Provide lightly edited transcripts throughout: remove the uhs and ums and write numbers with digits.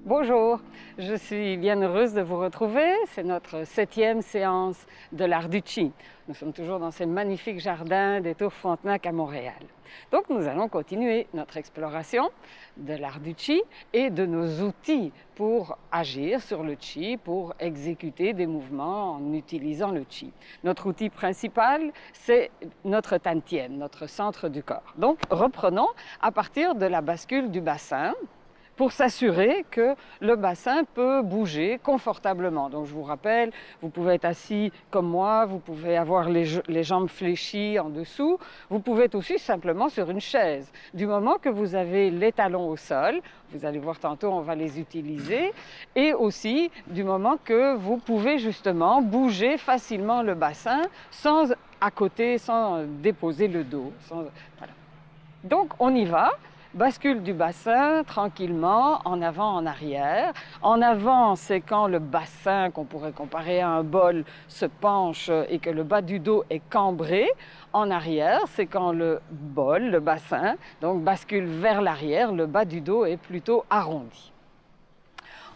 Bonjour, je suis bien heureuse de vous retrouver. C'est notre 7e séance de l'Art du Chi. Nous sommes toujours dans ces magnifiques jardins des Tours Frontenac à Montréal. Donc nous allons continuer notre exploration de l'Art du Chi et de nos outils pour agir sur le Chi, pour exécuter des mouvements en utilisant le Chi. Notre outil principal, c'est notre Tantien, notre centre du corps. Donc reprenons à partir de la bascule du bassin, pour s'assurer que le bassin peut bouger confortablement. Donc je vous rappelle, vous pouvez être assis comme moi, vous pouvez avoir les jambes fléchies en dessous, vous pouvez être aussi simplement sur une chaise. Du moment que vous avez les talons au sol, vous allez voir tantôt, on va les utiliser, et aussi du moment que vous pouvez justement bouger facilement le bassin sans à côté, sans déposer le dos. Voilà. Donc on y va. Bascule du bassin tranquillement, en avant, en arrière. En avant, c'est quand le bassin, qu'on pourrait comparer à un bol, se penche et que le bas du dos est cambré. En arrière, c'est quand le bol, le bassin, donc bascule vers l'arrière, le bas du dos est plutôt arrondi.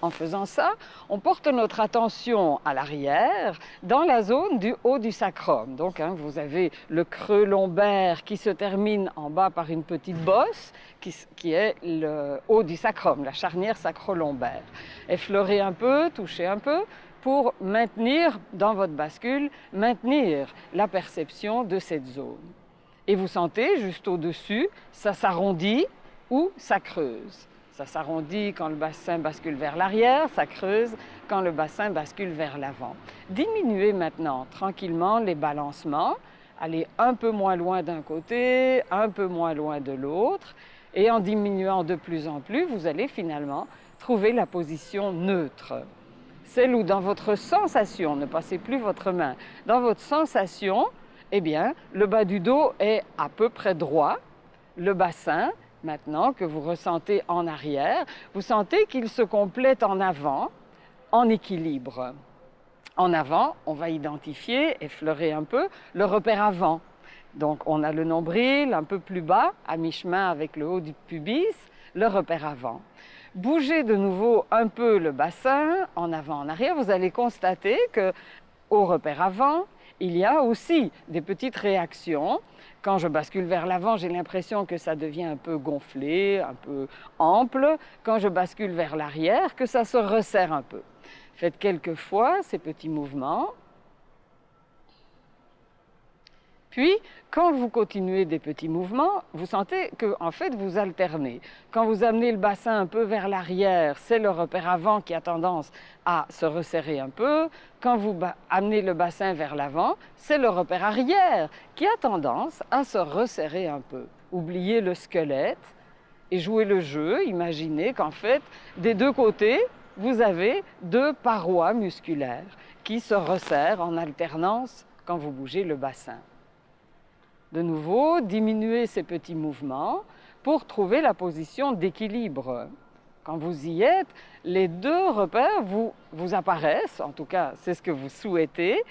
En faisant ça, on porte notre attention à l'arrière, dans la zone du haut du sacrum. Donc, vous avez le creux lombaire qui se termine en bas par une petite bosse, qui est le haut du sacrum, la charnière sacro-lombaire. Effleurez un peu, touchez un peu, pour maintenir, dans votre bascule, maintenir la perception de cette zone. Et vous sentez, juste au-dessus, ça s'arrondit ou ça creuse. Ça s'arrondit quand le bassin bascule vers l'arrière, ça creuse quand le bassin bascule vers l'avant. Diminuez maintenant tranquillement les balancements, allez un peu moins loin d'un côté, un peu moins loin de l'autre, et en diminuant de plus en plus, vous allez finalement trouver la position neutre. Celle où dans votre sensation, ne passez plus votre main, dans votre sensation, eh bien, le bas du dos est à peu près droit, le bassin, maintenant que vous ressentez en arrière, vous sentez qu'il se complète en avant, en équilibre. En avant, on va identifier, effleurer un peu, le repère avant. Donc on a le nombril un peu plus bas, à mi-chemin avec le haut du pubis, le repère avant. Bougez de nouveau un peu le bassin, en avant, en arrière, vous allez constater qu'au repère avant, il y a aussi des petites réactions. Quand je bascule vers l'avant, j'ai l'impression que ça devient un peu gonflé, un peu ample. Quand je bascule vers l'arrière, que ça se resserre un peu. Faites quelques fois ces petits mouvements. Puis, quand vous continuez des petits mouvements, vous sentez que, en fait, vous alternez. Quand vous amenez le bassin un peu vers l'arrière, c'est le repère avant qui a tendance à se resserrer un peu. Quand vous amenez le bassin vers l'avant, c'est le repère arrière qui a tendance à se resserrer un peu. Oubliez le squelette et jouez le jeu. Imaginez qu'en fait, des deux côtés, vous avez deux parois musculaires qui se resserrent en alternance quand vous bougez le bassin. De nouveau, diminuez ces petits mouvements pour trouver la position d'équilibre. Quand vous y êtes, les deux repères vous apparaissent, en tout cas c'est ce que vous souhaitez,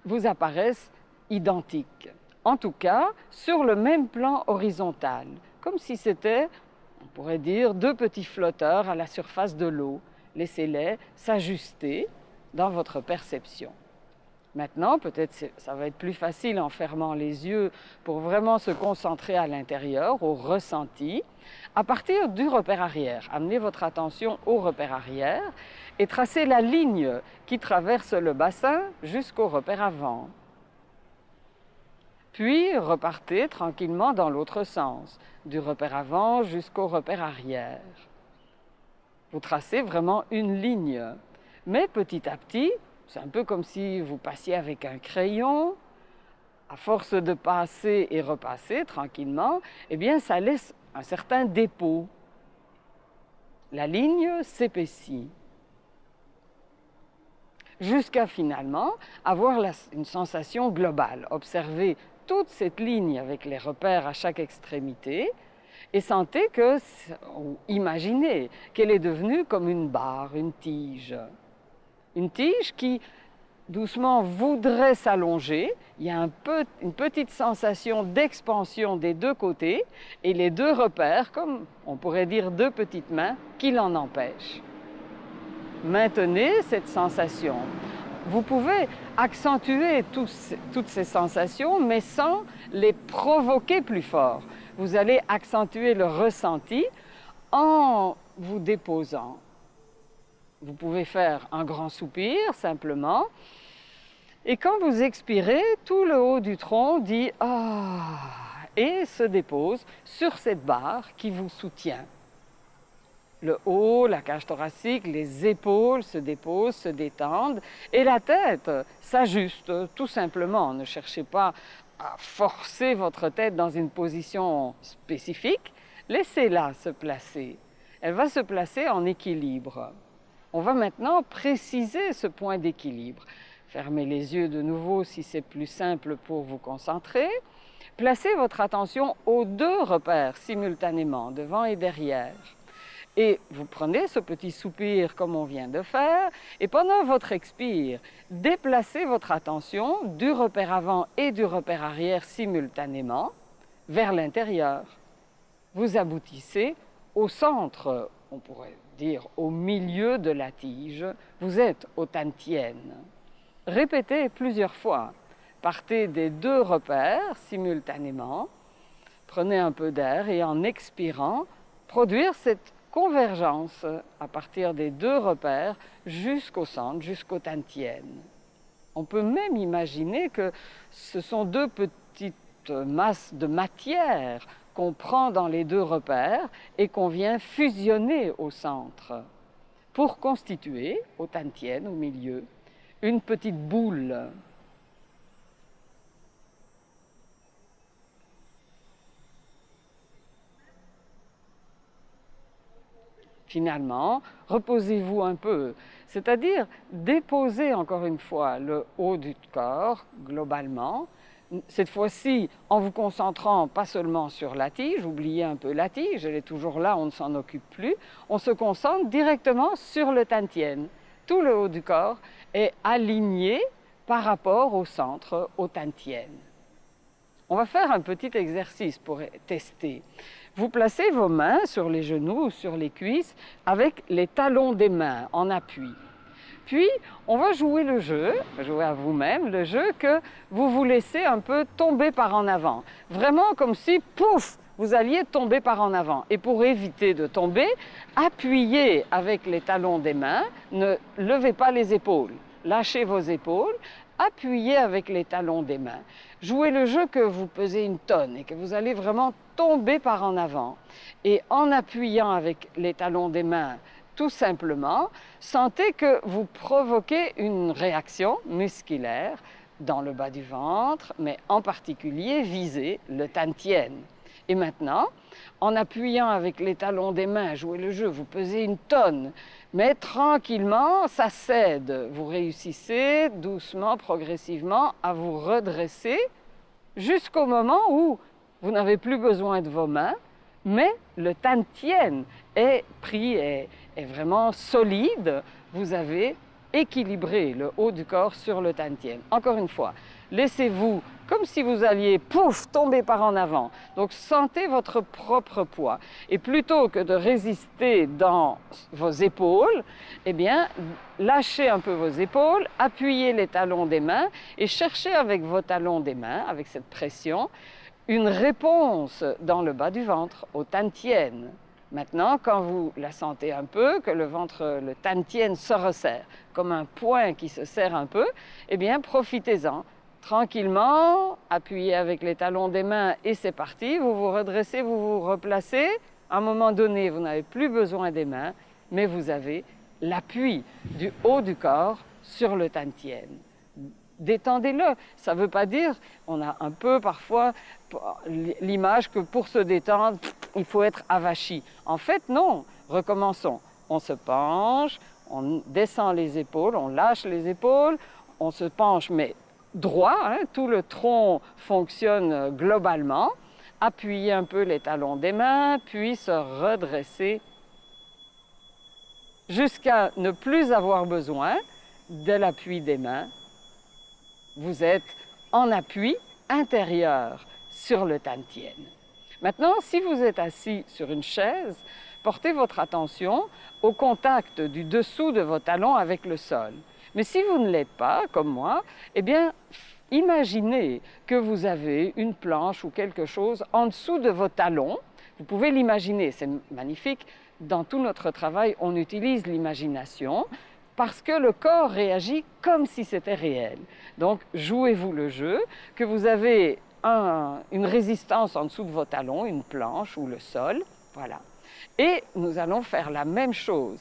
vous apparaissent identiques. En tout cas, sur le même plan horizontal, comme si c'était, on pourrait dire, deux petits flotteurs à la surface de l'eau. Laissez-les s'ajuster dans votre perception. Maintenant, peut-être ça va être plus facile en fermant les yeux pour vraiment se concentrer à l'intérieur, au ressenti, à partir du repère arrière. Amenez votre attention au repère arrière et tracez la ligne qui traverse le bassin jusqu'au repère avant. Puis repartez tranquillement dans l'autre sens, du repère avant jusqu'au repère arrière. Vous tracez vraiment une ligne, mais petit à petit, c'est un peu comme si vous passiez avec un crayon. À force de passer et repasser tranquillement, eh bien, ça laisse un certain dépôt. La ligne s'épaissit. Jusqu'à finalement avoir une sensation globale. Observez toute cette ligne avec les repères à chaque extrémité et sentez ou imaginez qu'elle est devenue comme une barre, une tige. Une tige qui, doucement, voudrait s'allonger. Il y a une petite sensation d'expansion des deux côtés et les deux repères, comme on pourrait dire deux petites mains, qui l'en empêchent. maintenez cette sensation. Vous pouvez accentuer toutes ces sensations, mais sans les provoquer plus fort. Vous allez accentuer le ressenti en vous déposant. Vous pouvez faire un grand soupir, simplement. Et quand vous expirez, tout le haut du tronc dit « Ah » et se dépose sur cette barre qui vous soutient. Le haut, la cage thoracique, les épaules se déposent, se détendent et la tête s'ajuste tout simplement. Ne cherchez pas à forcer votre tête dans une position spécifique, laissez-la se placer. Elle va se placer en équilibre. On va maintenant préciser ce point d'équilibre. Fermez les yeux de nouveau si c'est plus simple pour vous concentrer. Placez votre attention aux deux repères simultanément, devant et derrière. Et vous prenez ce petit soupir comme on vient de faire, et pendant votre expire, déplacez votre attention du repère avant et du repère arrière simultanément vers l'intérieur. Vous aboutissez au centre, on pourrait dire au milieu de la tige. Vous êtes au Tantien. Répétez plusieurs fois. Partez des deux repères simultanément, prenez un peu d'air et en expirant, produire cette convergence à partir des deux repères jusqu'au centre, jusqu'au Tantien. On peut même imaginer que ce sont deux petites masses de matière qu'on prend dans les deux repères et qu'on vient fusionner au centre pour constituer, au Tantien, au milieu, une petite boule. Finalement, reposez-vous un peu, c'est-à-dire déposez encore une fois le haut du corps globalement, cette fois-ci en vous concentrant pas seulement sur la tige, oubliez un peu la tige, elle est toujours là, on ne s'en occupe plus, on se concentre directement sur le Tantien. Tout le haut du corps est aligné par rapport au centre, au Tantien. On va faire un petit exercice pour tester. Vous placez vos mains sur les genoux ou sur les cuisses avec les talons des mains en appui. Puis, on va jouer le jeu, jouer à vous-même, le jeu que vous vous laissez un peu tomber par en avant. Vraiment comme si, pouf, vous alliez tomber par en avant. Et pour éviter de tomber, appuyez avec les talons des mains, ne levez pas les épaules. Lâchez vos épaules, appuyez avec les talons des mains. Jouez le jeu que vous pesez une tonne et que vous allez vraiment tomber par en avant. Et en appuyant avec les talons des mains, tout simplement, sentez que vous provoquez une réaction musculaire dans le bas du ventre, mais en particulier visez le Tantien. Et maintenant, en appuyant avec les talons des mains, jouez le jeu, vous pesez une tonne, mais tranquillement, ça cède. Vous réussissez doucement, progressivement à vous redresser jusqu'au moment où vous n'avez plus besoin de vos mains, mais le Tantien est pris, est vraiment solide. Vous avez équilibré le haut du corps sur le Tantien. Encore une fois, laissez-vous comme si vous alliez, pouf, tomber par en avant. Donc sentez votre propre poids. Et plutôt que de résister dans vos épaules, eh bien, lâchez un peu vos épaules, appuyez les talons des mains et cherchez avec vos talons des mains, avec cette pression, une réponse dans le bas du ventre, au Tantien. Maintenant, quand vous la sentez un peu, que le ventre, le Tantien se resserre, comme un poing qui se serre un peu, eh bien, profitez-en. Tranquillement, appuyez avec les talons des mains et c'est parti. Vous vous redressez, vous vous replacez. À un moment donné, vous n'avez plus besoin des mains, mais vous avez l'appui du haut du corps sur le Tantien. Détendez-le. Ça ne veut pas dire, on a un peu parfois l'image que pour se détendre, il faut être avachi. En fait, non. Recommençons. On se penche, on descend les épaules, on lâche les épaules, on se penche, mais droit, hein, tout le tronc fonctionne globalement. Appuyez un peu les talons des mains, puis se redresser jusqu'à ne plus avoir besoin de l'appui des mains. Vous êtes en appui intérieur sur le Tantien. Maintenant, si vous êtes assis sur une chaise, portez votre attention au contact du dessous de vos talons avec le sol. Mais si vous ne l'êtes pas, comme moi, eh bien, imaginez que vous avez une planche ou quelque chose en dessous de vos talons. Vous pouvez l'imaginer, c'est magnifique. Dans tout notre travail, on utilise l'imagination parce que le corps réagit comme si c'était réel. Donc, jouez-vous le jeu, que vous avez une résistance en dessous de vos talons, une planche ou le sol, voilà. Et nous allons faire la même chose.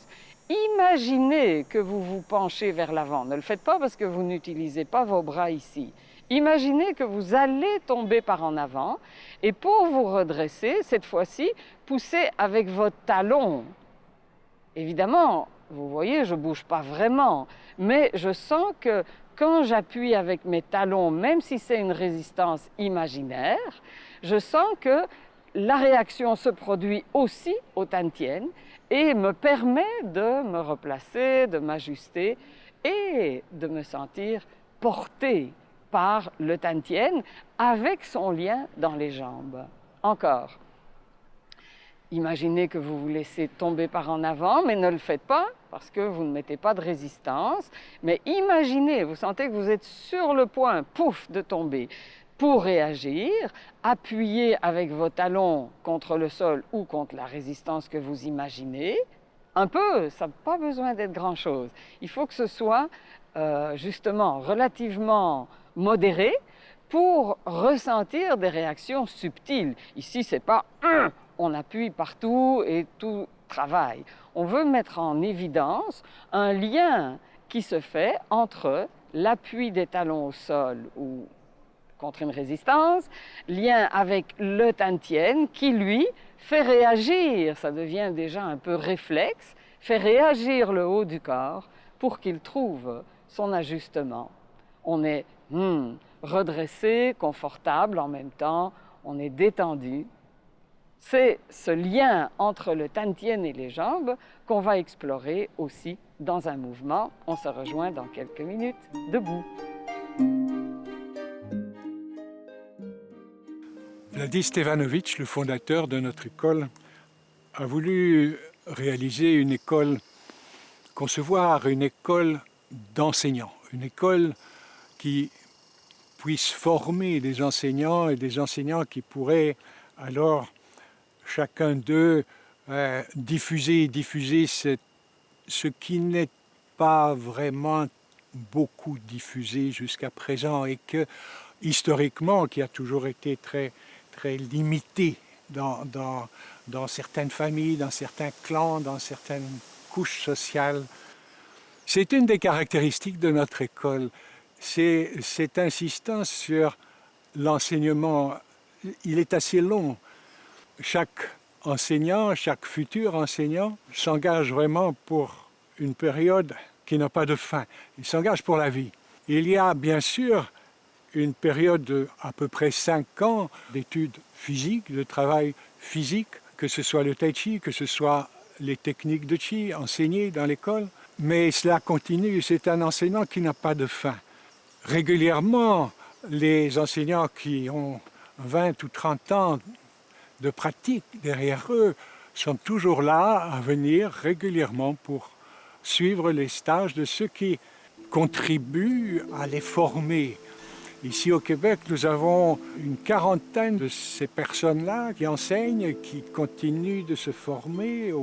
Imaginez que vous vous penchez vers l'avant. Ne le faites pas parce que vous n'utilisez pas vos bras ici. Imaginez que vous allez tomber par en avant et pour vous redresser, cette fois-ci, poussez avec votre talon. Évidemment, vous voyez, je ne bouge pas vraiment, mais je sens que quand j'appuie avec mes talons, même si c'est une résistance imaginaire, je sens que la réaction se produit aussi au Tantien et me permet de me replacer, de m'ajuster et de me sentir portée par le Tantien avec son lien dans les jambes. Encore. Imaginez que vous vous laissez tomber par en avant, mais ne le faites pas parce que vous ne mettez pas de résistance. Mais imaginez, vous sentez que vous êtes sur le point, pouf, de tomber. Pour réagir, appuyez avec vos talons contre le sol ou contre la résistance que vous imaginez. Un peu, ça n'a pas besoin d'être grand-chose. Il faut que ce soit justement relativement modéré pour ressentir des réactions subtiles. Ici, ce n'est pas on appuie partout et tout travaille. On veut mettre en évidence un lien qui se fait entre l'appui des talons au sol ou contre une résistance, lien avec le Tantien qui, lui, fait réagir, ça devient déjà un peu réflexe, fait réagir le haut du corps pour qu'il trouve son ajustement. On est redressé, confortable en même temps, on est détendu. C'est ce lien entre le Tantien et les jambes qu'on va explorer aussi dans un mouvement. On se rejoint dans quelques minutes. Debout. Vladi Stevanovic, le fondateur de notre école, a voulu réaliser une école, concevoir une école d'enseignants, une école qui puisse former des enseignants et des enseignants qui pourraient alors chacun d'eux diffuser ce qui n'est pas vraiment beaucoup diffusé jusqu'à présent et que historiquement, qui a toujours été très limité dans certaines familles, dans certains clans, dans certaines couches sociales. C'est une des caractéristiques de notre école, c'est cette insistance sur l'enseignement. Il est assez long. Chaque enseignant, chaque futur enseignant s'engage vraiment pour une période qui n'a pas de fin. Il s'engage pour la vie. Il y a bien sûr une période de à peu près 5 ans d'études physiques, de travail physique, que ce soit le tai chi, que ce soit les techniques de chi enseignées dans l'école. Mais cela continue, c'est un enseignement qui n'a pas de fin. Régulièrement, les enseignants qui ont 20 ou 30 ans de pratique derrière eux sont toujours là à venir régulièrement pour suivre les stages de ceux qui contribuent à les former. Ici au Québec, nous avons une quarantaine de ces personnes-là qui enseignent, qui continuent de se former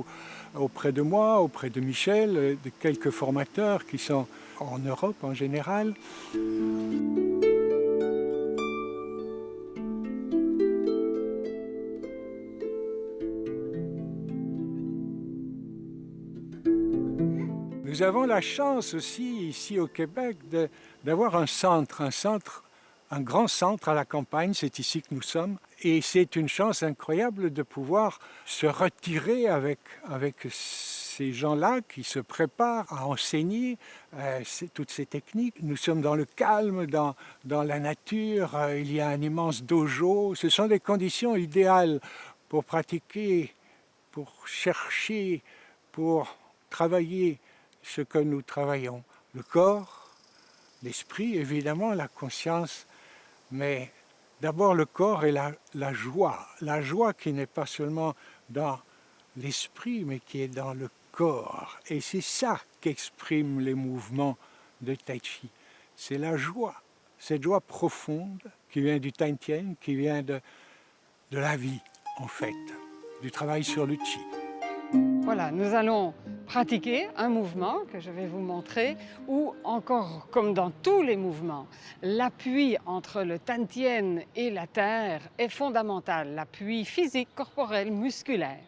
auprès de moi, auprès de Michel, de quelques formateurs qui sont en Europe en général. Nous avons la chance aussi, ici au Québec, d'avoir un grand centre à la campagne, c'est ici que nous sommes. Et c'est une chance incroyable de pouvoir se retirer avec ces gens-là qui se préparent à enseigner toutes ces techniques. Nous sommes dans le calme, dans la nature, il y a un immense dojo. Ce sont des conditions idéales pour pratiquer, pour chercher, pour travailler ce que nous travaillons. Le corps, l'esprit, évidemment, la conscience, mais d'abord le corps et la joie. La joie qui n'est pas seulement dans l'esprit, mais qui est dans le corps. Et c'est ça qu'expriment les mouvements de Tai Chi. C'est la joie, cette joie profonde qui vient du Tantien, qui vient de la vie, en fait, du travail sur le Chi. Voilà, nous allons pratiquer un mouvement que je vais vous montrer où, encore comme dans tous les mouvements, l'appui entre le Tantien et la terre est fondamental, l'appui physique, corporel, musculaire.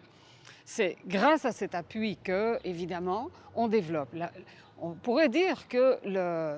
C'est grâce à cet appui que, évidemment, on développe. On pourrait dire que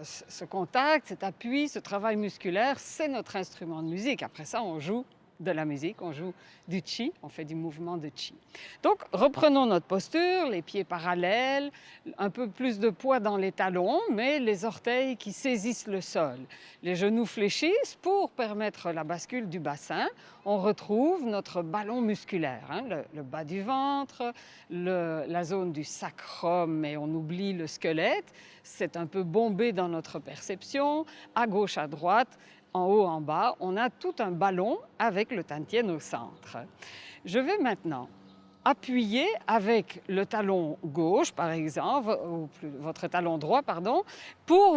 ce contact, cet appui, ce travail musculaire, c'est notre instrument de musique. Après ça, on joue de la musique, on joue du Chi, on fait du mouvement de Chi. Donc, reprenons notre posture, les pieds parallèles, un peu plus de poids dans les talons, mais les orteils qui saisissent le sol. Les genoux fléchissent pour permettre la bascule du bassin. On retrouve notre ballon musculaire, hein, le bas du ventre, la zone du sacrum, et on oublie le squelette. C'est un peu bombé dans notre perception, à gauche, à droite, en haut, en bas, on a tout un ballon avec le Tantien au centre. Je vais maintenant appuyer avec le talon gauche, par exemple, ou votre talon droit, pardon, pour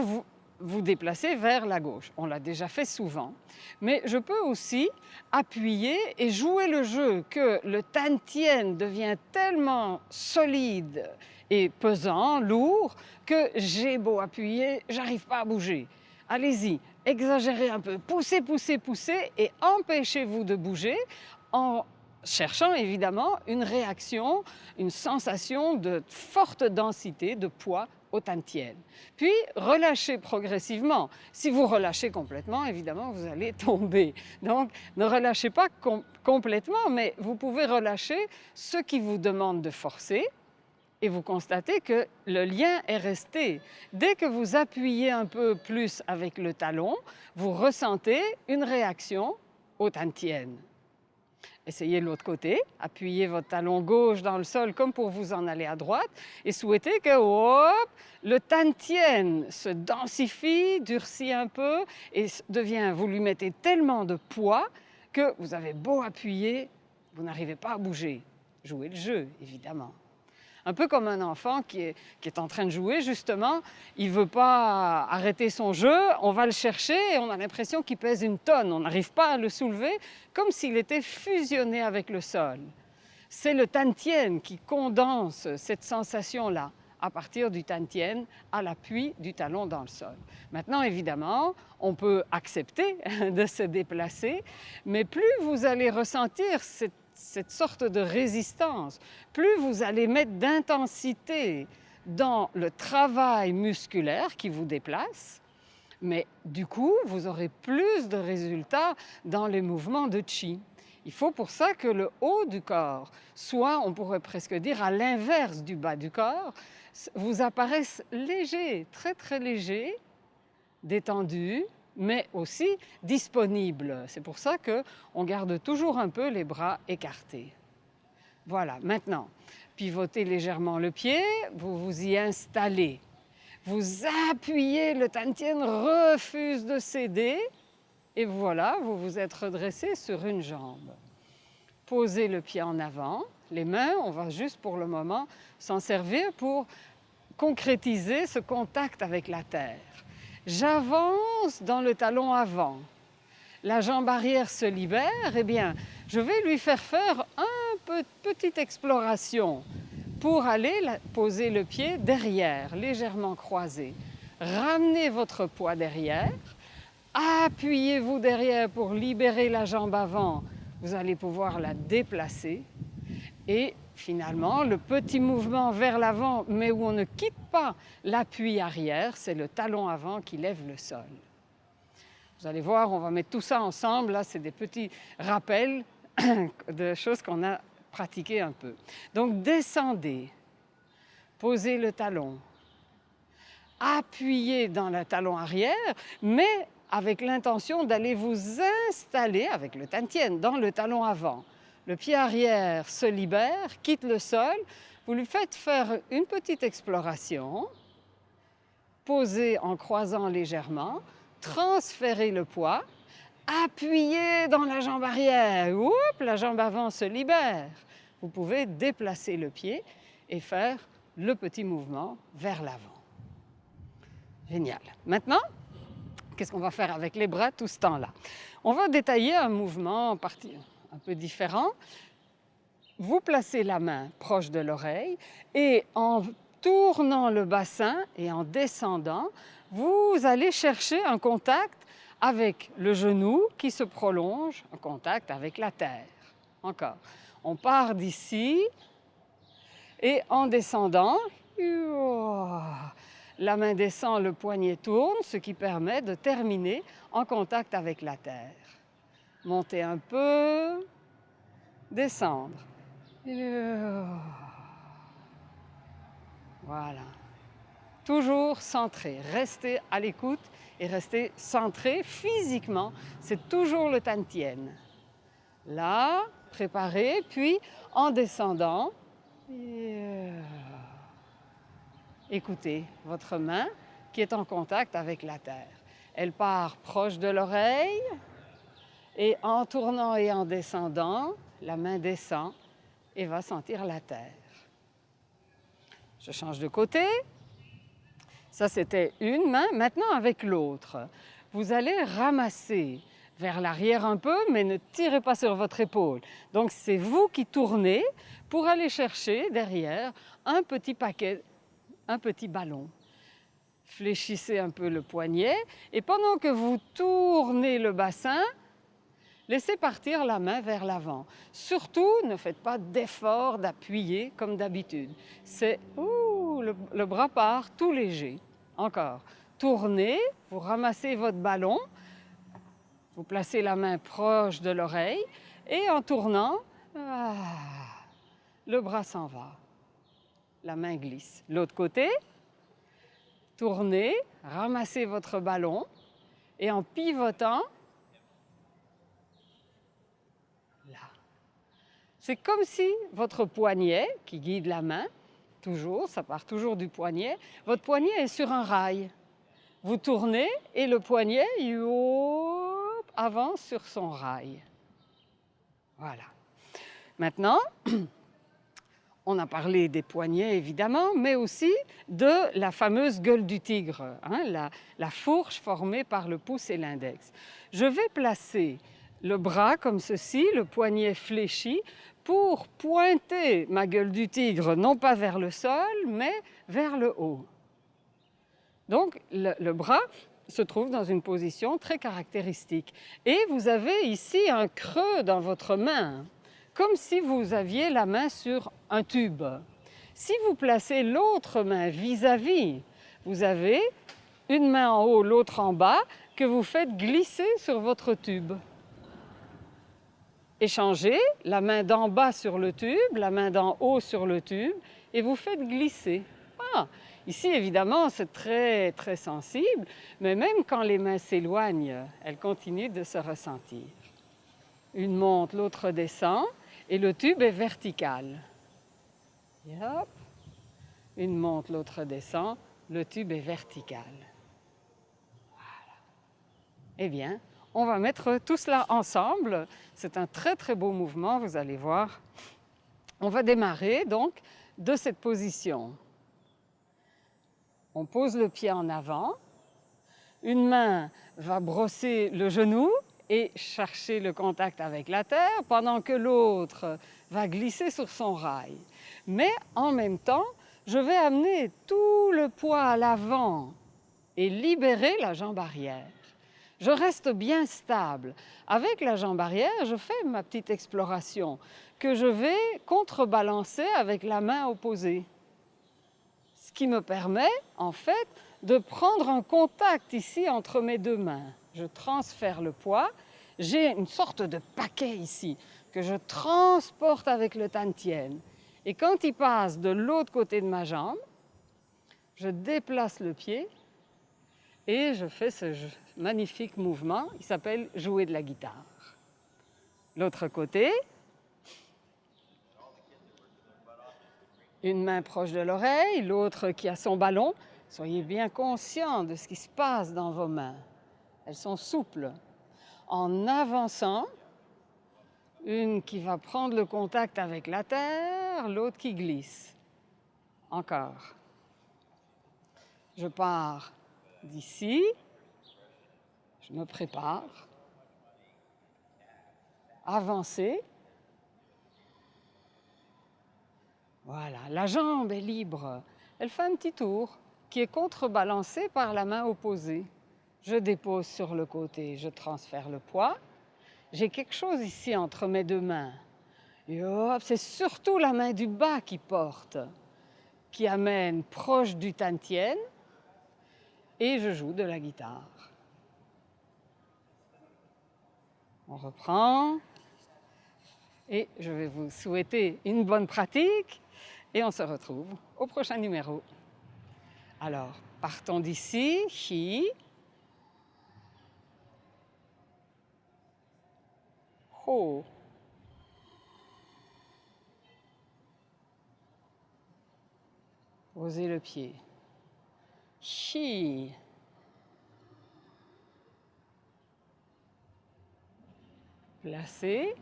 vous déplacer vers la gauche. On l'a déjà fait souvent. Mais je peux aussi appuyer et jouer le jeu que le Tantien devient tellement solide et pesant, lourd, que j'ai beau appuyer, j'arrive pas à bouger. Allez-y, exagérez un peu, poussez, poussez, poussez et empêchez-vous de bouger en cherchant évidemment une réaction, une sensation de forte densité, de poids au Tantien. Puis relâchez progressivement. Si vous relâchez complètement, évidemment, vous allez tomber. Donc ne relâchez pas complètement, mais vous pouvez relâcher ce qui vous demande de forcer. Et vous constatez que le lien est resté. Dès que vous appuyez un peu plus avec le talon, vous ressentez une réaction au Tantien. Essayez l'autre côté, appuyez votre talon gauche dans le sol comme pour vous en aller à droite et souhaitez que hop, le Tantien se densifie, durcit un peu et devient, vous lui mettez tellement de poids que vous avez beau appuyer, vous n'arrivez pas à bouger. Jouez le jeu, évidemment. Un peu comme un enfant qui est en train de jouer, justement, il ne veut pas arrêter son jeu, on va le chercher et on a l'impression qu'il pèse une tonne. On n'arrive pas à le soulever, comme s'il était fusionné avec le sol. C'est le Tantien qui condense cette sensation-là, à partir du Tantien à l'appui du talon dans le sol. Maintenant, évidemment, on peut accepter de se déplacer, mais plus vous allez ressentir cette sorte de résistance, plus vous allez mettre d'intensité dans le travail musculaire qui vous déplace, mais du coup, vous aurez plus de résultats dans les mouvements de Chi. Il faut pour ça que le haut du corps soit, on pourrait presque dire, à l'inverse du bas du corps, vous apparaisse léger, très très léger, détendu, mais aussi disponible. C'est pour ça qu'on garde toujours un peu les bras écartés. Voilà, maintenant, pivotez légèrement le pied, vous vous y installez. Vous appuyez, le Tantien refuse de céder, et voilà, vous vous êtes redressé sur une jambe. Posez le pied en avant, les mains, on va juste pour le moment s'en servir pour concrétiser ce contact avec la terre. J'avance dans le talon avant. La jambe arrière se libère, eh bien, je vais lui faire une petite exploration pour aller poser le pied derrière, légèrement croisé. Ramenez votre poids derrière, appuyez-vous derrière pour libérer la jambe avant. Vous allez pouvoir la déplacer et finalement, le petit mouvement vers l'avant, mais où on ne quitte pas l'appui arrière, c'est le talon avant qui lève le sol. Vous allez voir, on va mettre tout ça ensemble. Là, c'est des petits rappels de choses qu'on a pratiquées un peu. Donc, descendez, posez le talon, appuyez dans le talon arrière, mais avec l'intention d'aller vous installer avec le Tantien dans le talon avant. Le pied arrière se libère, quitte le sol. Vous lui faites faire une petite exploration. Posez en croisant légèrement. Transférez le poids. Appuyez dans la jambe arrière. Oups, la jambe avant se libère. vous pouvez déplacer le pied et faire le petit mouvement vers l'avant. Génial. Maintenant, qu'est-ce qu'on va faire avec les bras tout ce temps-là? On va détailler un mouvement un peu différent. Vous placez la main proche de l'oreille et en tournant le bassin et en descendant, vous allez chercher un contact avec le genou qui se prolonge, un contact avec la terre. Encore. On part d'ici et en descendant, la main descend, le poignet tourne, ce qui permet de terminer en contact avec la terre. Monter un peu, descendre. Voilà. Toujours centré, restez à l'écoute et restez centré physiquement. C'est toujours le Tantien. Là, préparez, puis en descendant, écoutez votre main qui est en contact avec la terre. Elle part proche de l'oreille et en tournant et en descendant, la main descend et va sentir la terre. Je change de côté. Ça, c'était une main. Maintenant, avec l'autre, vous allez ramasser vers l'arrière un peu, mais ne tirez pas sur votre épaule. Donc, c'est vous qui tournez pour aller chercher derrière un petit paquet, un petit ballon. Fléchissez un peu le poignet et pendant que vous tournez le bassin, laissez partir la main vers l'avant. Surtout, ne faites pas d'effort d'appuyer comme d'habitude. C'est le bras part tout léger. Encore. Tournez, vous ramassez votre ballon, vous placez la main proche de l'oreille et en tournant, le bras s'en va. La main glisse. L'autre côté, tournez, ramassez votre ballon et en pivotant, là. C'est comme si votre poignet, qui guide la main, toujours, ça part toujours du poignet, votre poignet est sur un rail. Vous tournez et le poignet avance sur son rail. Voilà. Maintenant, on a parlé des poignets évidemment, mais aussi de la fameuse gueule du tigre, la fourche formée par le pouce et l'index. Je vais placer le bras comme ceci, le poignet fléchi, pour pointer ma gueule du tigre, non pas vers le sol, mais vers le haut. Donc, le bras se trouve dans une position très caractéristique. Et vous avez ici un creux dans votre main, comme si vous aviez la main sur un tube. Si vous placez l'autre main vis-à-vis, vous avez une main en haut, l'autre en bas, que vous faites glisser sur votre tube. Échangez la main d'en bas sur le tube, la main d'en haut sur le tube, et vous faites glisser. Ici, évidemment, c'est très, très sensible, mais même quand les mains s'éloignent, elles continuent de se ressentir. Une monte, l'autre descend, et le tube est vertical. Et hop, une monte, l'autre descend, le tube est vertical. Voilà. Eh bien, on va mettre tout cela ensemble. C'est un très très beau mouvement, vous allez voir. On va démarrer donc de cette position. On pose le pied en avant. Une main va brosser le genou et chercher le contact avec la terre, pendant que l'autre va glisser sur son rail. Mais en même temps, je vais amener tout le poids à l'avant et libérer la jambe arrière. Je reste bien stable. Avec la jambe arrière, je fais ma petite exploration que je vais contrebalancer avec la main opposée. Ce qui me permet, en fait, de prendre un contact ici entre mes deux mains. Je transfère le poids. J'ai une sorte de paquet ici que je transporte avec le Tantien. Et quand il passe de l'autre côté de ma jambe, je déplace le pied et je fais ce magnifique mouvement. Il s'appelle jouer de la guitare. L'autre côté, une main proche de l'oreille, l'autre qui a son ballon. Soyez bien conscients de ce qui se passe dans vos mains. Elles sont souples. En avançant, Une qui va prendre le contact avec la terre, l'autre qui glisse. Encore. Je pars d'ici, je me prépare, avancer. Voilà, la jambe est libre. Elle fait un petit tour qui est contrebalancé par la main opposée. Je dépose sur le côté, je transfère le poids. J'ai quelque chose ici entre mes deux mains. Et hop, c'est surtout la main du bas qui porte, qui amène proche du tantien, et je joue de la guitare. On reprend, et je vais vous souhaiter une bonne pratique, et on se retrouve au prochain numéro. Alors, partons d'ici, hi, ho. Posez le pied. Chi. Placez.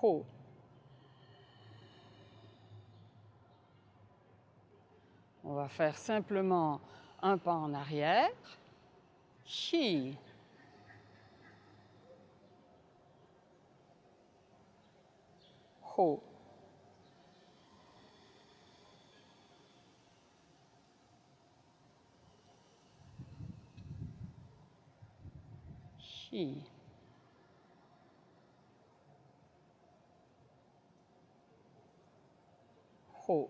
Ho. On va faire simplement un pas en arrière. Chi. Ho. Chi. Ho.